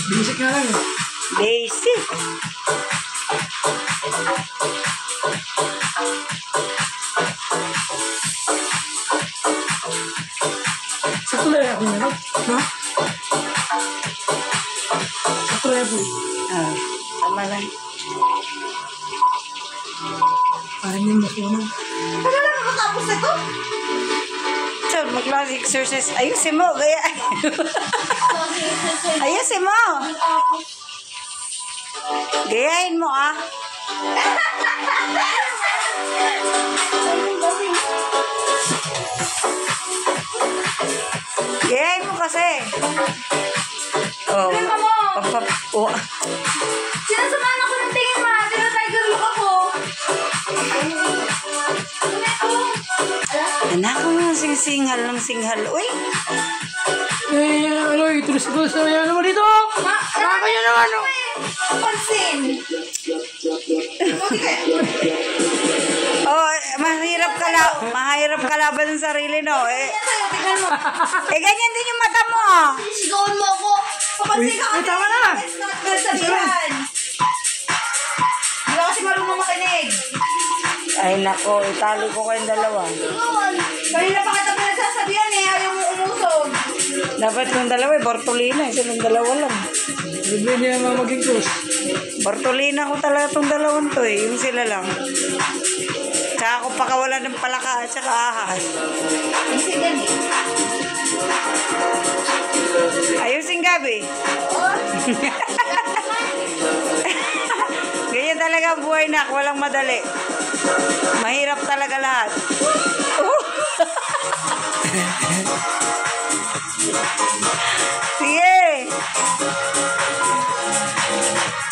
Basic nga lang. Basic. Sa tulay ako nga. Ha? Sa tulay ako. Tama lang. Parang yung masunan. Wala lang makatapos na to. So, mag-class exercise. Ayusin mo. Gaya. Ayusin mo. Gayahin mo, ah. Gayahin mo kasi. Oh. Oh. Sinasamahan ako ng tingin, ma. Tina-tiger look ako. Anak ko nga, singhal ng singhal. Uy! Ano, itulis-tulis na yan naman dito. Ma, Kaya naman, no. pansin. Oh, mahirap kalaban ng sarili, no? Tingnan mo. Ganyan din yung mata mo, ah. Sigawan mo ako. Papansin ka kasi. Tama na. It's not good sabihan. Hindi ka kasi marunong makinig. Ay, nako. Itali ko kayong dalawa. Sigawan. Kanina pa kita pinagsasabihan eh. Ayaw mo umusog. Dapat yung dalawa, Bortolina. Silang dalawa lang. Bibili niya mga maging close. Bortolina ko talaga itong dalawang to, eh. Yung sila lang. Tsaka ako pakawala ng palaka at saka ahas. Kasi yan eh. Ayusin gabi. Oh. Ganyan talaga ang buhay, nak. Walang madali. Mahirap talaga lahat. Sige.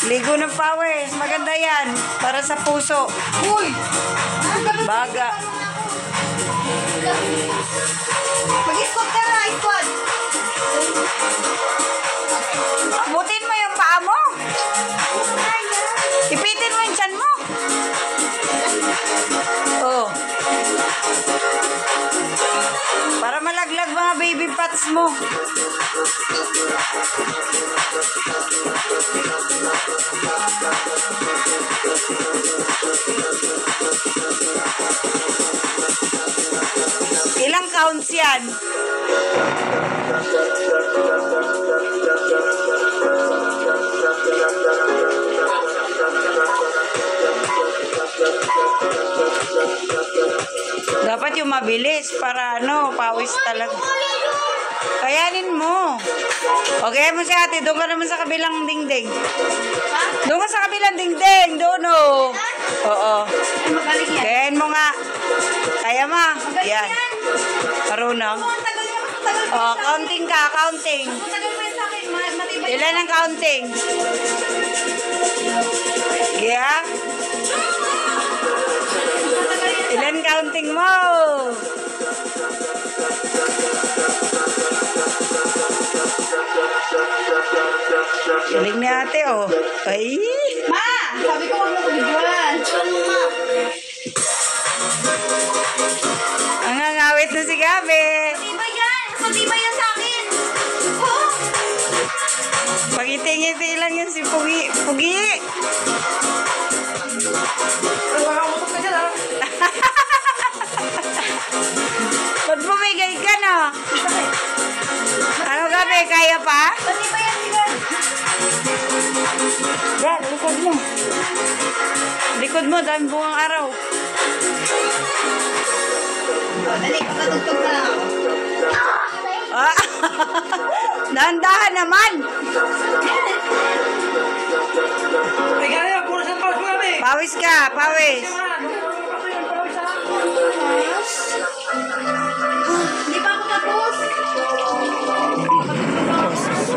Ligo ng pawis. Maganda yan. Para sa puso. Uy! Baga. Mag-squat ka na, squat. Abutin mo yung paa mo. Ipitin mo yung tiyan mo. Oh. Para malaglag mga baby pats mo. Ilang counts yan? Dapat yung mabilis para pawis talaga. Kayanin mo. Okay mo si ate, doon ka naman sa kabilang dingding. Doon ka sa kabilang dingding, doon o. Oo. Ay, magaling yan. Kayanin mo nga. Kaya mo. Yan. Marunong. Ang tagal niya, mas matagal pa Oh, sa counting ka, counting. akin. Matagal pa yun sa akin. Matibay. Ilan ang counting? Yeah? Ilan counting mo? Galing ni ate, oh. Ay! Ma! Sabi ko huwag mo kubiguan. Ang ngangawit na si Gabi. Matibay yan! Mas matibay yan sa akin! Oh! Pagiti-ngiti lang yan si Pugi. Pugi! Nakakamutok ka dyan, ha? Ba't bumigay ka, no? Ano, Gabi? Kaya pa? Matibay yan sila. Yan, likod mo. Likod mo, dami bungang araw. Oh, dali, kapatugtog na lang ako. Ah, dahan-dahan naman. Ay, kaya, puro sa pawis mo kami. Pawis ka, pawis. Kaya,